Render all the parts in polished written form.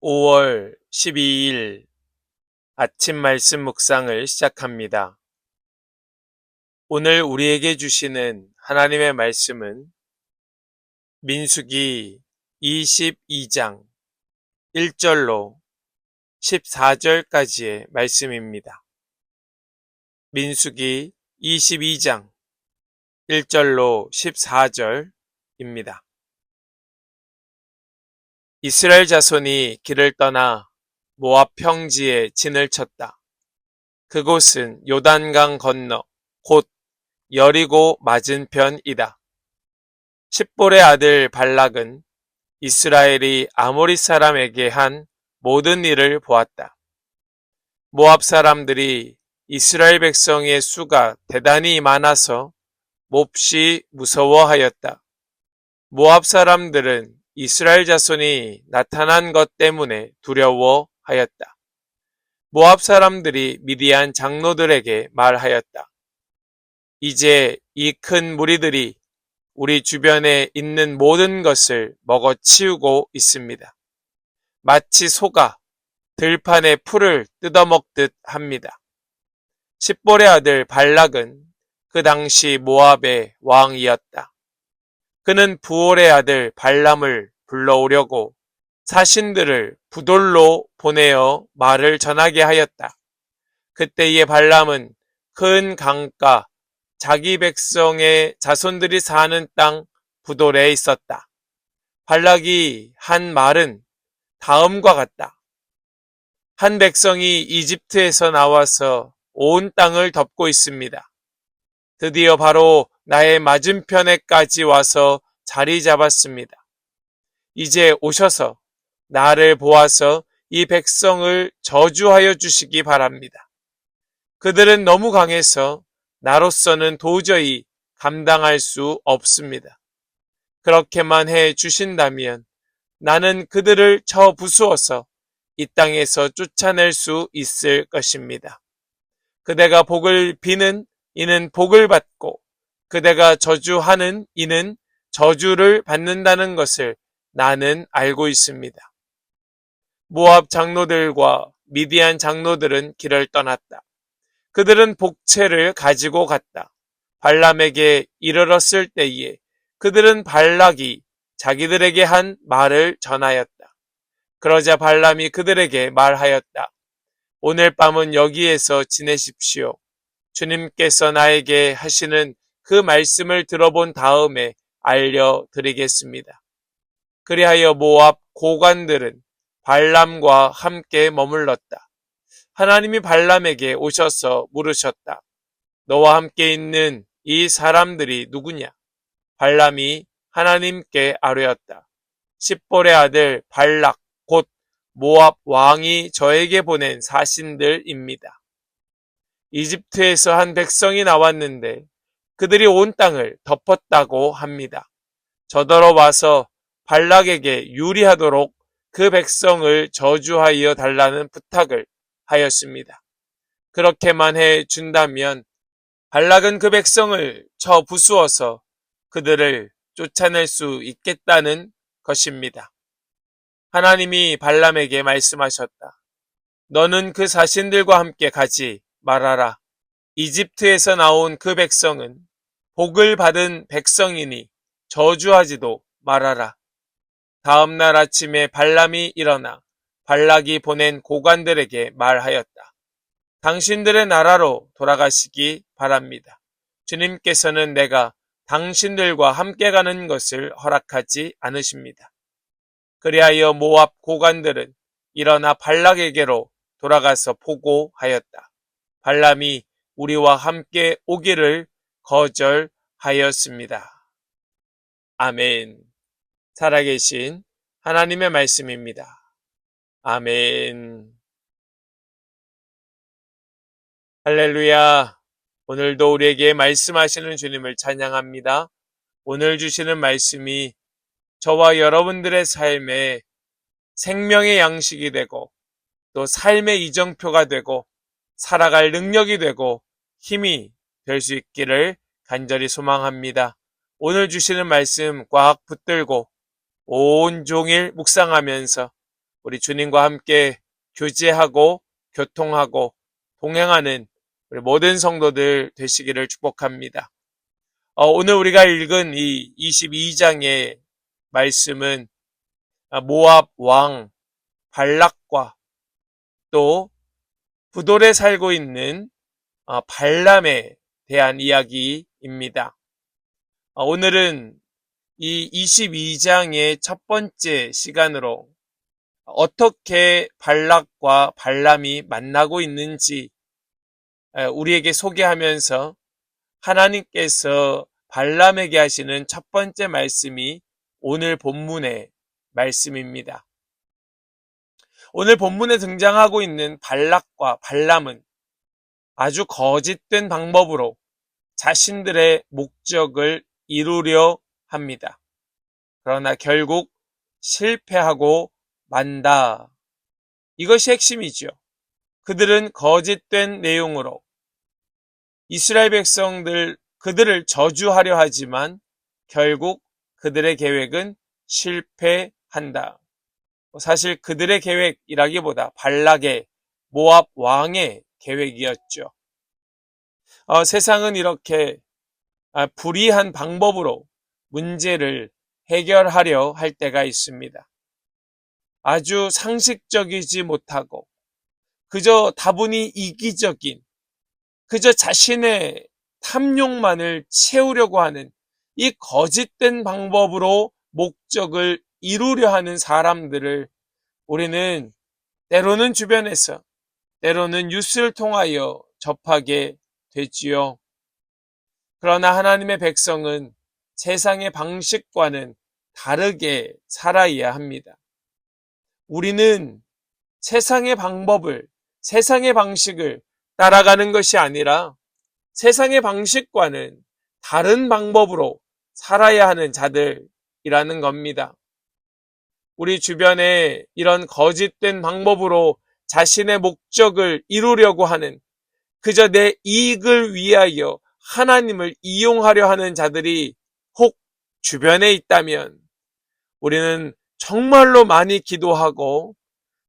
5월 12일 아침 말씀 묵상을 시작합니다. 오늘 우리에게 주시는 하나님의 말씀은 민수기 22장 1절로 14절까지의 말씀입니다. 민수기 22장 1절로 14절입니다. 이스라엘 자손이 길을 떠나 모압 평지에 진을 쳤다. 그곳은 요단강 건너 곧 여리고 맞은편이다. 십볼의 아들 발락은 이스라엘이 아모리 사람에게 한 모든 일을 보았다. 모압 사람들이 이스라엘 백성의 수가 대단히 많아서 몹시 무서워하였다. 모압 사람들은 이스라엘 자손이 나타난 것 때문에 두려워하였다. 모압 사람들이 미디안 장로들에게 말하였다. 이제 이 큰 무리들이 우리 주변에 있는 모든 것을 먹어치우고 있습니다. 마치 소가 들판의 풀을 뜯어먹듯 합니다. 십볼의 아들 발락은 그 당시 모압의 왕이었다. 그는 부올의 아들 발람을 불러오려고 사신들을 부돌로 보내어 말을 전하게 하였다. 그때의 발람은 큰 강가 자기 백성의 자손들이 사는 땅 부돌에 있었다. 발락이 한 말은 다음과 같다. 한 백성이 이집트에서 나와서 온 땅을 덮고 있습니다. 드디어 바로 나의 맞은편에까지 와서 자리 잡았습니다. 이제 오셔서 나를 보아서 이 백성을 저주하여 주시기 바랍니다. 그들은 너무 강해서 나로서는 도저히 감당할 수 없습니다. 그렇게만 해 주신다면 나는 그들을 쳐 부수어서 이 땅에서 쫓아낼 수 있을 것입니다. 그대가 복을 비는 이는 복을 받고 그대가 저주하는 이는 저주를 받는다는 것을 나는 알고 있습니다. 모압 장로들과 미디안 장로들은 길을 떠났다. 그들은 복채를 가지고 갔다. 발람에게 이르렀을 때에 그들은 발락이 자기들에게 한 말을 전하였다. 그러자 발람이 그들에게 말하였다. 오늘 밤은 여기에서 지내십시오. 주님께서 나에게 하시는 그 말씀을 들어본 다음에 알려드리겠습니다. 그리하여 모압 고관들은 발람과 함께 머물렀다. 하나님이 발람에게 오셔서 물으셨다. 너와 함께 있는 이 사람들이 누구냐? 발람이 하나님께 아뢰었다. 십볼의 아들 발락 곧 모압 왕이 저에게 보낸 사신들입니다. 이집트에서 한 백성이 나왔는데 그들이 온 땅을 덮었다고 합니다. 저더러 와서 발락에게 유리하도록 그 백성을 저주하여 달라는 부탁을 하였습니다. 그렇게만 해 준다면 발락은 그 백성을 쳐 부수어서 그들을 쫓아낼 수 있겠다는 것입니다. 하나님이 발람에게 말씀하셨다. 너는 그 사신들과 함께 가지 말아라. 이집트에서 나온 그 백성은 복을 받은 백성이니 저주하지도 말아라. 다음 날 아침에 발람이 일어나 발락이 보낸 고관들에게 말하였다. 당신들의 나라로 돌아가시기 바랍니다. 주님께서는 내가 당신들과 함께 가는 것을 허락하지 않으십니다. 그리하여 모압 고관들은 일어나 발락에게로 돌아가서 보고하였다. 발람이 우리와 함께 오기를 거절하였습니다. 아멘. 살아계신 하나님의 말씀입니다. 아멘. 할렐루야. 오늘도 우리에게 말씀하시는 주님을 찬양합니다. 오늘 주시는 말씀이 저와 여러분들의 삶에 생명의 양식이 되고 또 삶의 이정표가 되고 살아갈 능력이 되고 힘이 될 수 있기를 간절히 소망합니다. 오늘 주시는 말씀 꽉 붙들고 온종일 묵상하면서 우리 주님과 함께 교제하고 교통하고 동행하는 우리 모든 성도들 되시기를 축복합니다. 오늘 우리가 읽은 이 22장의 말씀은 모압 왕 발락과 또 부돌에 살고 있는 발람에 대한 이야기입니다. 오늘은 이 22장의 첫 번째 시간으로 어떻게 발락과 발람이 만나고 있는지 우리에게 소개하면서 하나님께서 발람에게 하시는 첫 번째 말씀이 오늘 본문의 말씀입니다. 오늘 본문에 등장하고 있는 발락과 발람은 아주 거짓된 방법으로 자신들의 목적을 이루려 합니다. 그러나 결국 실패하고 만다. 이것이 핵심이죠. 그들은 거짓된 내용으로 이스라엘 백성들 그들을 저주하려 하지만 결국 그들의 계획은 실패한다. 사실 그들의 계획이라기보다 발락의 모압 왕의 계획이었죠. 세상은 이렇게 불의한 방법으로 문제를 해결하려 할 때가 있습니다. 아주 상식적이지 못하고 그저 다분히 이기적인 그저 자신의 탐욕만을 채우려고 하는 이 거짓된 방법으로 목적을 이루려 하는 사람들을 우리는 때로는 주변에서 때로는 뉴스를 통하여 접하게 되지요. 그러나 하나님의 백성은 세상의 방식과는 다르게 살아야 합니다. 우리는 세상의 방법을, 세상의 방식을 따라가는 것이 아니라 세상의 방식과는 다른 방법으로 살아야 하는 자들이라는 겁니다. 우리 주변에 이런 거짓된 방법으로 자신의 목적을 이루려고 하는 그저 내 이익을 위하여 하나님을 이용하려 하는 자들이 혹 주변에 있다면 우리는 정말로 많이 기도하고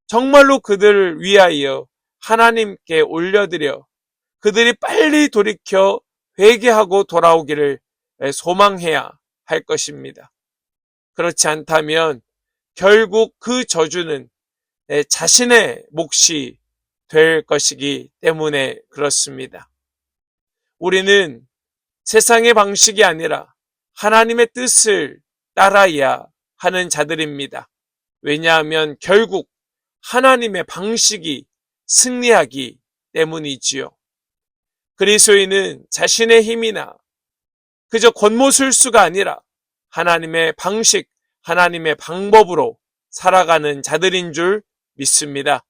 정말로 그들을 위하여 하나님께 올려드려 그들이 빨리 돌이켜 회개하고 돌아오기를 소망해야 할 것입니다. 그렇지 않다면 결국 그 저주는 자신의 몫이 될 것이기 때문에 그렇습니다. 우리는 세상의 방식이 아니라 하나님의 뜻을 따라야 하는 자들입니다. 왜냐하면 결국 하나님의 방식이 승리하기 때문이지요. 그리스도인은 자신의 힘이나 그저 권모술수가 아니라 하나님의 방식, 하나님의 방법으로 살아가는 자들인 줄 믿습니다.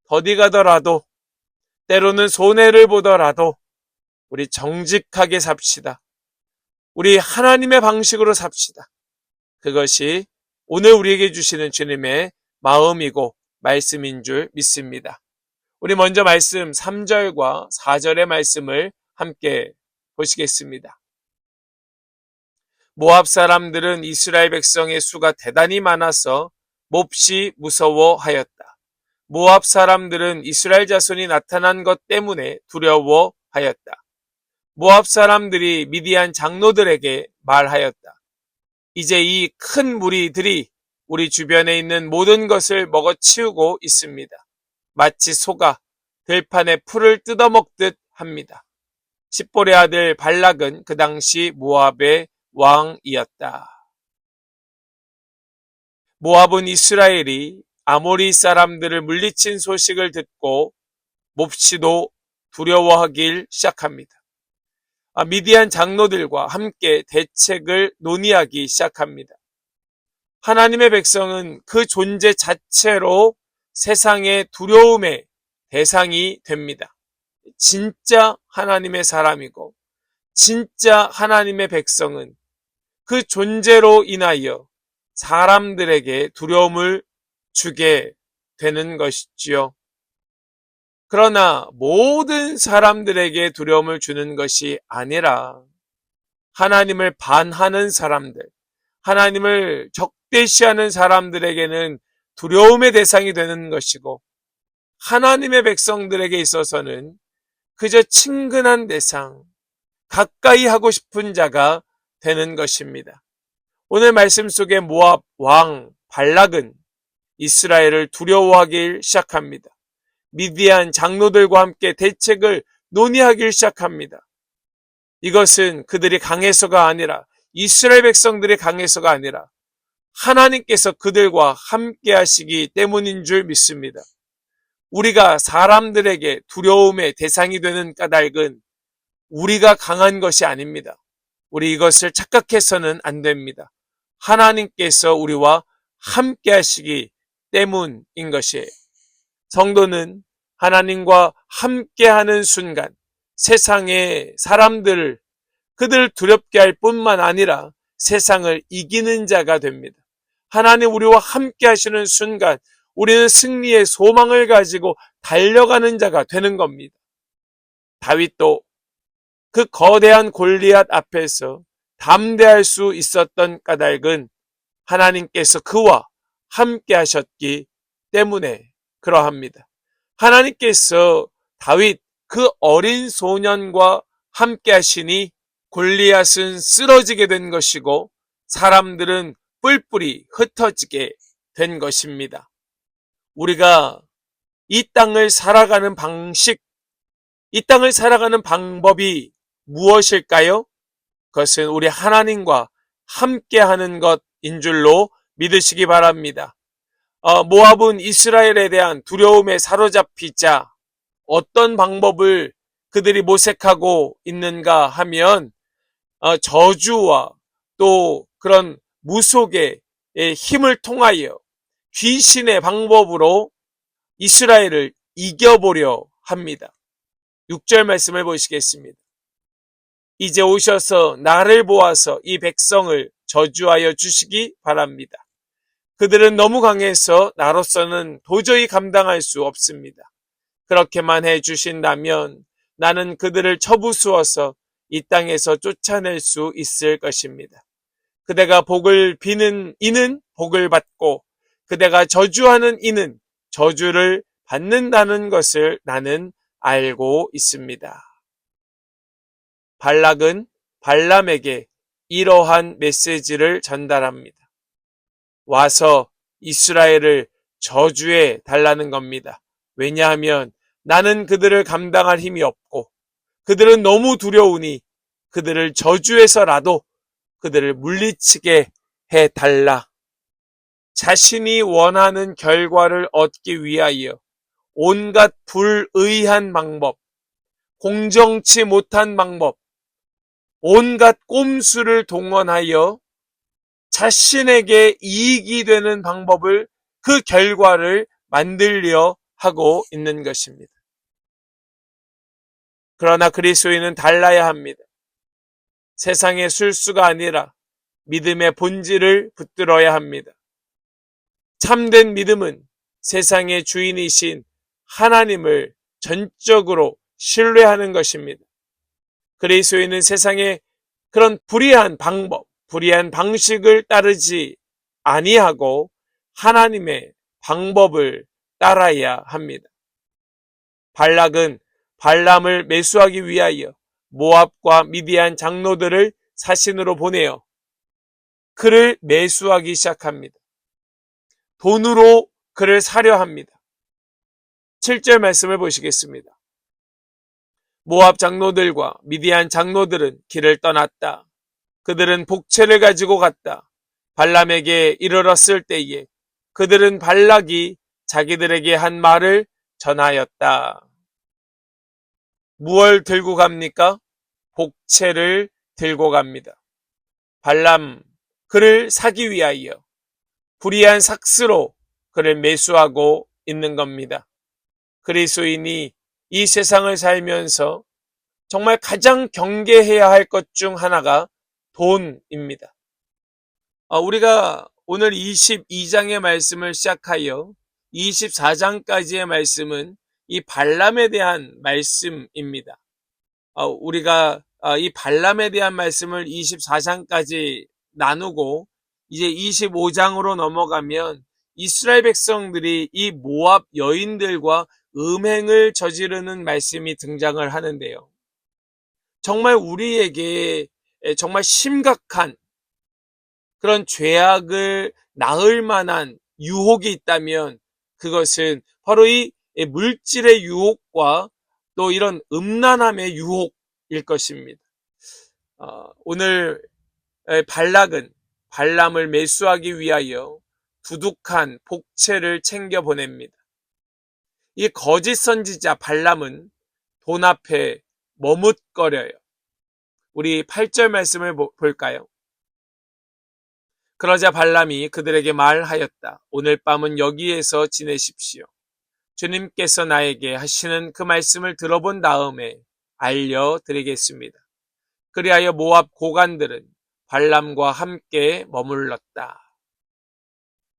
어디 가더라도 때로는 손해를 보더라도 우리 정직하게 삽시다. 우리 하나님의 방식으로 삽시다. 그것이 오늘 우리에게 주시는 주님의 마음이고 말씀인 줄 믿습니다. 우리 먼저 말씀 3절과 4절의 말씀을 함께 보시겠습니다. 모압 사람들은 이스라엘 백성의 수가 대단히 많아서 몹시 무서워하였다. 모압 사람들은 이스라엘 자손이 나타난 것 때문에 두려워하였다. 모압 사람들이 미디안 장로들에게 말하였다. 이제 이 큰 무리들이 우리 주변에 있는 모든 것을 먹어치우고 있습니다. 마치 소가 들판에 풀을 뜯어먹듯 합니다. 십볼의 아들 발락은 그 당시 모압의 왕이었다. 모압은 이스라엘이 아모리 사람들을 물리친 소식을 듣고 몹시도 두려워하기 시작합니다. 미디안 장로들과 함께 대책을 논의하기 시작합니다. 하나님의 백성은 그 존재 자체로 세상의 두려움의 대상이 됩니다. 진짜 하나님의 사람이고 진짜 하나님의 백성은 그 존재로 인하여 사람들에게 두려움을 주게 되는 것이지요. 그러나 모든 사람들에게 두려움을 주는 것이 아니라 하나님을 반하는 사람들, 하나님을 적대시하는 사람들에게는 두려움의 대상이 되는 것이고, 하나님의 백성들에게 있어서는 그저 친근한 대상, 가까이 하고 싶은 자가 되는 것입니다. 오늘 말씀 속에 모압 왕 발락은 이스라엘을 두려워하기 시작합니다. 미디안 장로들과 함께 대책을 논의하기 시작합니다. 이것은 그들이 강해서가 아니라, 이스라엘 백성들이 강해서가 아니라 하나님께서 그들과 함께 하시기 때문인 줄 믿습니다. 우리가 사람들에게 두려움의 대상이 되는 까닭은 우리가 강한 것이 아닙니다. 우리 이것을 착각해서는 안 됩니다. 하나님께서 우리와 함께 하시기 때문인 것이에요. 성도는 하나님과 함께하는 순간 세상의 사람들을 그들을 두렵게 할 뿐만 아니라 세상을 이기는 자가 됩니다. 하나님 우리와 함께 하시는 순간 우리는 승리의 소망을 가지고 달려가는 자가 되는 겁니다. 다윗도 그 거대한 골리앗 앞에서 담대할 수 있었던 까닭은 하나님께서 그와 함께 하셨기 때문에 그러합니다. 하나님께서 다윗 그 어린 소년과 함께 하시니 골리앗은 쓰러지게 된 것이고 사람들은 뿔뿔이 흩어지게 된 것입니다. 우리가 이 땅을 살아가는 방식, 이 땅을 살아가는 방법이 무엇일까요? 그것은 우리 하나님과 함께하는 것인 줄로 믿으시기 바랍니다. 모압은 이스라엘에 대한 두려움에 사로잡히자 어떤 방법을 그들이 모색하고 있는가 하면 저주와 또 그런 무속의 힘을 통하여 귀신의 방법으로 이스라엘을 이겨보려 합니다. 6절 말씀을 보시겠습니다. 이제 오셔서 나를 보아서 이 백성을 저주하여 주시기 바랍니다. 그들은 너무 강해서 나로서는 도저히 감당할 수 없습니다. 그렇게만 해 주신다면 나는 그들을 쳐부수어서 이 땅에서 쫓아낼 수 있을 것입니다. 그대가 복을 비는 이는 복을 받고 그대가 저주하는 이는 저주를 받는다는 것을 나는 알고 있습니다. 발락은 발람에게 이러한 메시지를 전달합니다. 와서 이스라엘을 저주해 달라는 겁니다. 왜냐하면 나는 그들을 감당할 힘이 없고 그들은 너무 두려우니 그들을 저주해서라도 그들을 물리치게 해달라. 자신이 원하는 결과를 얻기 위하여 온갖 불의한 방법, 공정치 못한 방법, 온갖 꼼수를 동원하여 자신에게 이익이 되는 방법을, 그 결과를 만들려 하고 있는 것입니다. 그러나 그리스도인은 달라야 합니다. 세상의 술수가 아니라 믿음의 본질을 붙들어야 합니다. 참된 믿음은 세상의 주인이신 하나님을 전적으로 신뢰하는 것입니다. 그리스도인은 세상의 그런 불의한 방법, 불의한 방식을 따르지 아니하고 하나님의 방법을 따라야 합니다. 발락은 발람을 매수하기 위하여 모압과 미디안 장로들을 사신으로 보내어 그를 매수하기 시작합니다. 돈으로 그를 사려 합니다. 7절 말씀을 보시겠습니다. 모압 장로들과 미디안 장로들은 길을 떠났다. 그들은 복채를 가지고 갔다. 발람에게 이르렀을 때에 그들은 발락이 자기들에게 한 말을 전하였다. 무엇을 들고 갑니까? 복채를 들고 갑니다. 발람, 그를 사기 위하여 불의한 삭스로 그를 매수하고 있는 겁니다. 그리스도인이 이 세상을 살면서 정말 가장 경계해야 할 것 중 하나가 돈입니다. 우리가 오늘 22장의 말씀을 시작하여 24장까지의 말씀은 이 발람에 대한 말씀입니다. 우리가 이 발람에 대한 말씀을 24장까지 나누고 이제 25장으로 넘어가면 이스라엘 백성들이 이 모압 여인들과 음행을 저지르는 말씀이 등장을 하는데요. 정말 우리에게 정말 심각한 그런 죄악을 낳을 만한 유혹이 있다면 그것은 바로 이 물질의 유혹과 또 이런 음란함의 유혹일 것입니다. 오늘 발락은 발람을 매수하기 위하여 두둑한 복채를 챙겨 보냅니다. 이 거짓 선지자 발람은 돈 앞에 머뭇거려요. 우리 8절 말씀을 볼까요? 그러자 발람이 그들에게 말하였다. 오늘 밤은 여기에서 지내십시오. 주님께서 나에게 하시는 그 말씀을 들어본 다음에 알려드리겠습니다. 그리하여 모압 고관들은 발람과 함께 머물렀다.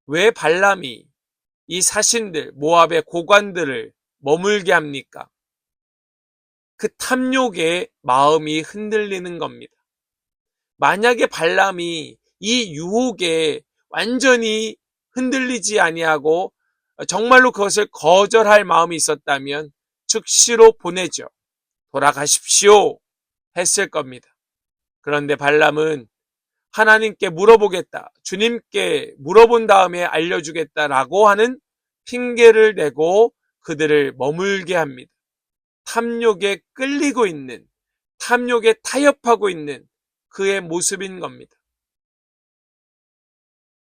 왜 발람이 이 사신들, 모압의 고관들을 머물게 합니까? 그 탐욕의 마음이 흔들리는 겁니다. 만약에 발람이 이 유혹에 완전히 흔들리지 아니하고 정말로 그것을 거절할 마음이 있었다면 즉시로 보내죠. 돌아가십시오 했을 겁니다. 그런데 발람은 하나님께 물어보겠다, 주님께 물어본 다음에 알려주겠다라고 하는 핑계를 대고 그들을 머물게 합니다. 탐욕에 끌리고 있는, 탐욕에 타협하고 있는 그의 모습인 겁니다.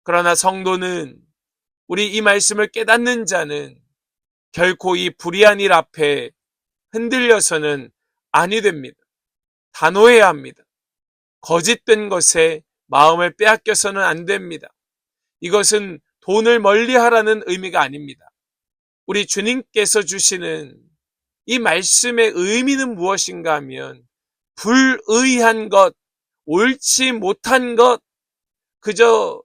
그러나 성도는, 우리 이 말씀을 깨닫는 자는 결코 이 불의한 일 앞에 흔들려서는 아니 됩니다. 단호해야 합니다. 거짓된 것에 마음을 빼앗겨서는 안 됩니다. 이것은 돈을 멀리하라는 의미가 아닙니다. 우리 주님께서 주시는 이 말씀의 의미는 무엇인가 하면 불의한 것, 옳지 못한 것, 그저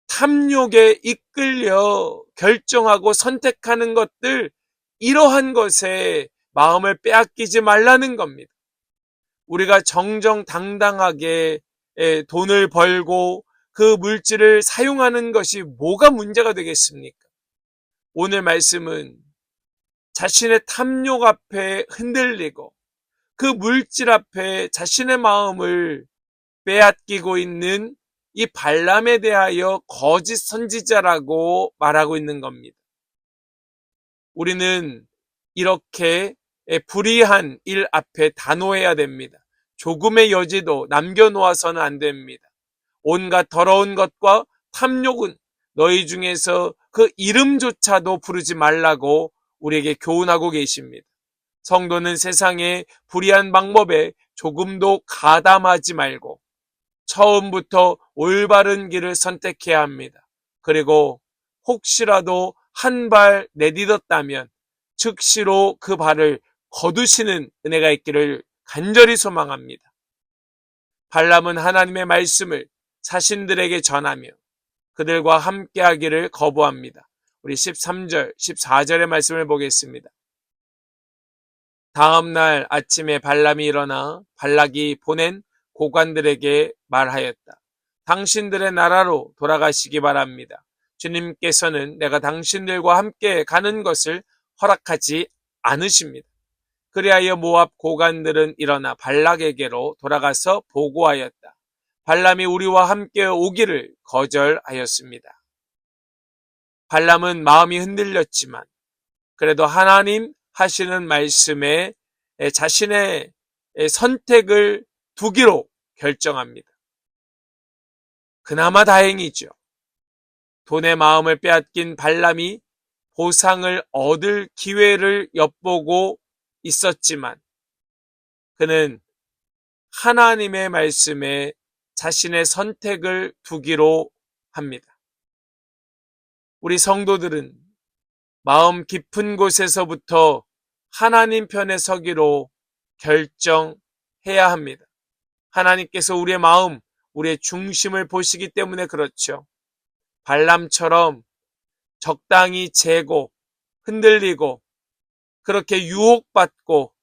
탐욕에 이끌려 결정하고 선택하는 것들, 이러한 것에 마음을 빼앗기지 말라는 겁니다. 우리가 정정당당하게 돈을 벌고 그 물질을 사용하는 것이 뭐가 문제가 되겠습니까? 오늘 말씀은 자신의 탐욕 앞에 흔들리고 그 물질 앞에 자신의 마음을 빼앗기고 있는 이 발람에 대하여 거짓 선지자라고 말하고 있는 겁니다. 우리는 이렇게 불의한 일 앞에 단호해야 됩니다. 조금의 여지도 남겨놓아서는 안 됩니다. 온갖 더러운 것과 탐욕은 너희 중에서 그 이름조차도 부르지 말라고 우리에게 교훈하고 계십니다. 성도는 세상의 불의한 방법에 조금도 가담하지 말고 처음부터 올바른 길을 선택해야 합니다. 그리고 혹시라도 한 발 내딛었다면 즉시로 그 발을 거두시는 은혜가 있기를 간절히 소망합니다. 발람은 하나님의 말씀을 사신들에게 전하며 그들과 함께하기를 거부합니다. 우리 13절, 14절의 말씀을 보겠습니다. 다음 날 아침에 발람이 일어나 발락이 보낸 고관들에게 말하였다. 당신들의 나라로 돌아가시기 바랍니다. 주님께서는 내가 당신들과 함께 가는 것을 허락하지 않으십니다. 그리하여 모압 고관들은 일어나 발락에게로 돌아가서 보고하였다. 발람이 우리와 함께 오기를 거절하였습니다. 발람은 마음이 흔들렸지만 그래도 하나님 하시는 말씀에 자신의 선택을 두기로 결정합니다. 그나마 다행이죠. 돈의 마음을 빼앗긴 발람이 보상을 얻을 기회를 엿보고 있었지만 그는 하나님의 말씀에 자신의 선택을 두기로 합니다. 우리 성도들은 마음 깊은 곳에서부터 하나님 편에 서기로 결정해야 합니다. 하나님께서 우리의 마음, 우리의 중심을 보시기 때문에 그렇죠. 발람처럼 적당히 재고 흔들리고 그렇게 유혹받고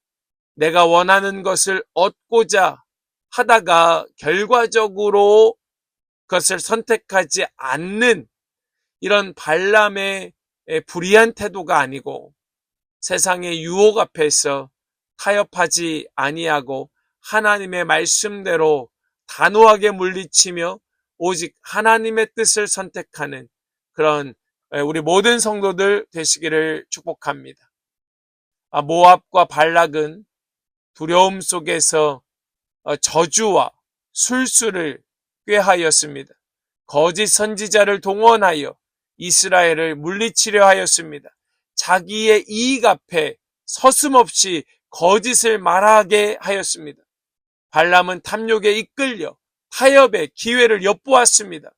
내가 원하는 것을 얻고자 하다가 결과적으로 그것을 선택하지 않는 이런 발람의 불의한 태도가 아니고 세상의 유혹 앞에서 타협하지 아니하고 하나님의 말씀대로 단호하게 물리치며 오직 하나님의 뜻을 선택하는 그런 우리 모든 성도들 되시기를 축복합니다. 모압과 발락은 두려움 속에서 저주와 술수를 꾀하였습니다. 거짓 선지자를 동원하여 이스라엘을 물리치려 하였습니다. 자기의 이익 앞에 서슴없이 거짓을 말하게 하였습니다. 발람은 탐욕에 이끌려 타협의 기회를 엿보았습니다.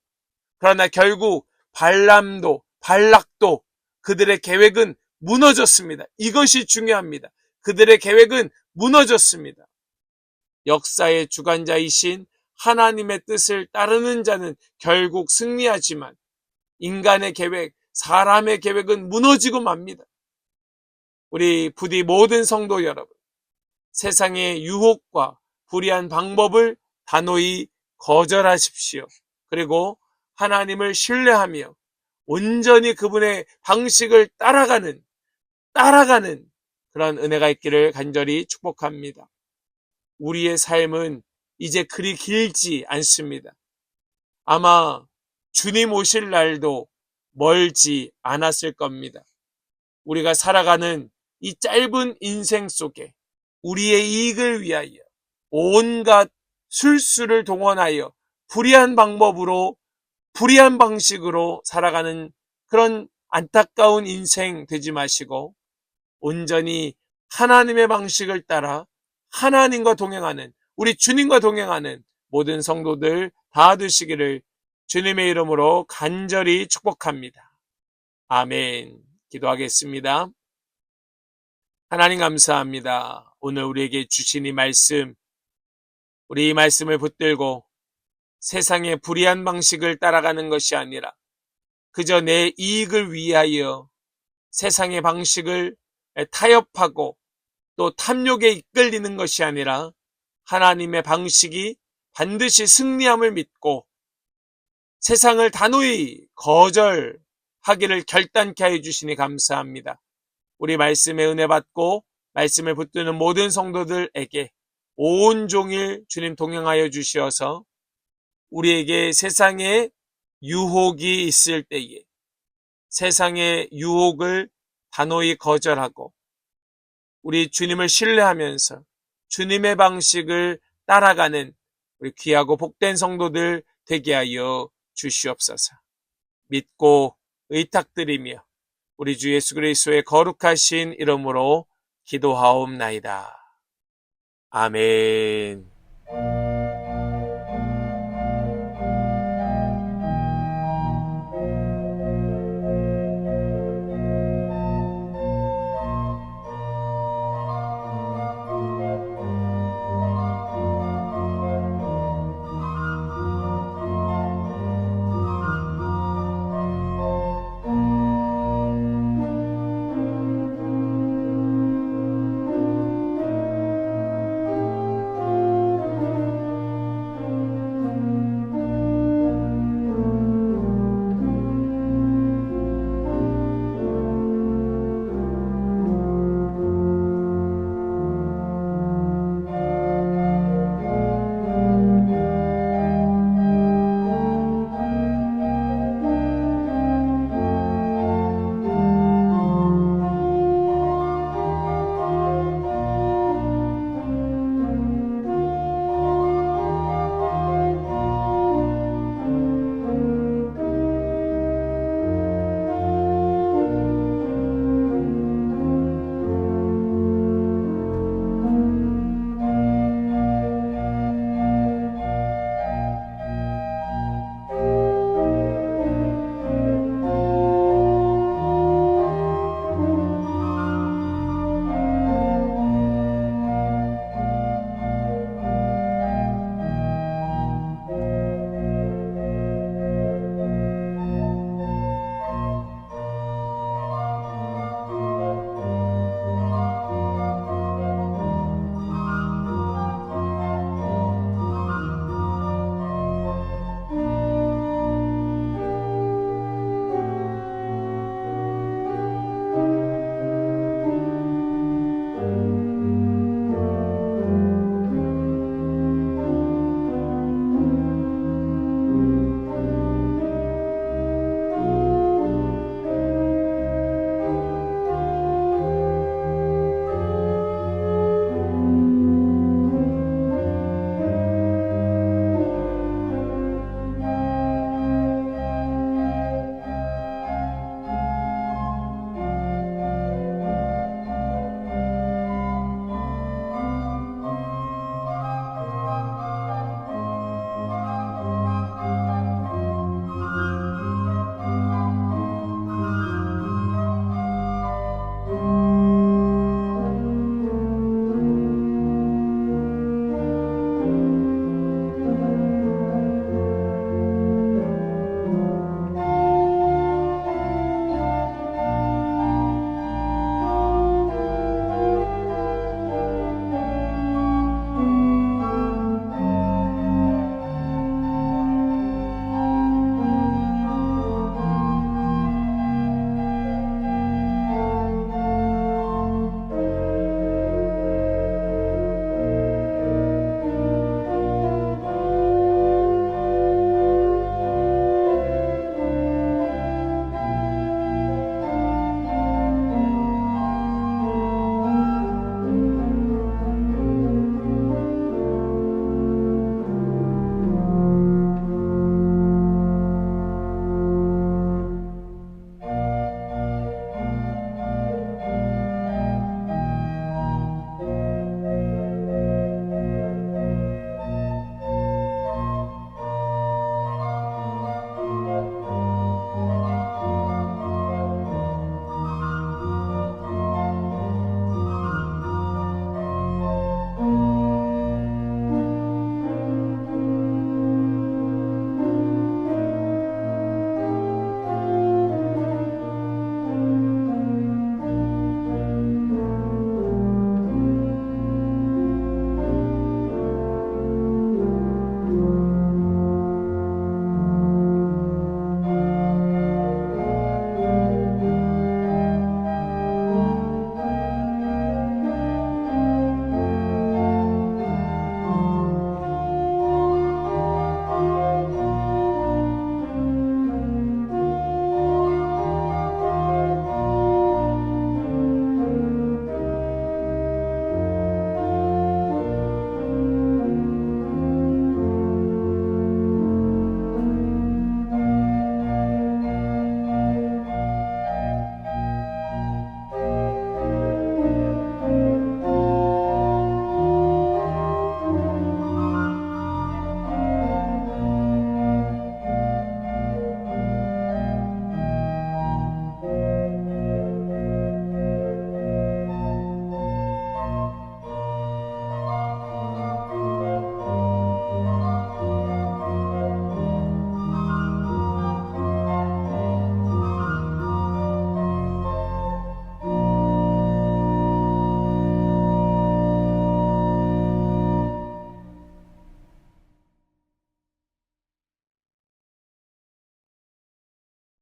그러나 결국 발람도 발락도 그들의 계획은 무너졌습니다. 이것이 중요합니다. 그들의 계획은 무너졌습니다. 역사의 주관자이신 하나님의 뜻을 따르는 자는 결국 승리하지만 인간의 계획, 사람의 계획은 무너지고 맙니다. 우리 부디 모든 성도 여러분, 세상의 유혹과 불의한 방법을 단호히 거절하십시오. 그리고 하나님을 신뢰하며 온전히 그분의 방식을 따라가는 그런 은혜가 있기를 간절히 축복합니다. 우리의 삶은 이제 그리 길지 않습니다. 아마 주님 오실 날도 멀지 않았을 겁니다. 우리가 살아가는 이 짧은 인생 속에 우리의 이익을 위하여 온갖 술수를 동원하여 불의한 방법으로 불의한 방식으로 살아가는 그런 안타까운 인생 되지 마시고 온전히 하나님의 방식을 따라 하나님과 동행하는 우리 주님과 동행하는 모든 성도들 다 되시기를 주님의 이름으로 간절히 축복합니다. 아멘. 기도하겠습니다. 하나님 감사합니다. 오늘 우리에게 주신 이 말씀, 우리 이 말씀을 붙들고 세상의 불의한 방식을 따라가는 것이 아니라 그저 내 이익을 위하여 세상의 방식을 타협하고 또 탐욕에 이끌리는 것이 아니라 하나님의 방식이 반드시 승리함을 믿고 세상을 단호히 거절하기를 결단케 하여 주시니 감사합니다. 우리 말씀에 은혜 받고 말씀을 붙드는 모든 성도들에게 온종일 주님 동행하여 주시어서 우리에게 세상에 유혹이 있을 때에 세상의 유혹을 단호히 거절하고 우리 주님을 신뢰하면서 주님의 방식을 따라가는 우리 귀하고 복된 성도들 되게 하여 주시옵소서. 믿고 의탁드리며 우리 주 예수 그리스도의 거룩하신 이름으로 기도하옵나이다. 아멘.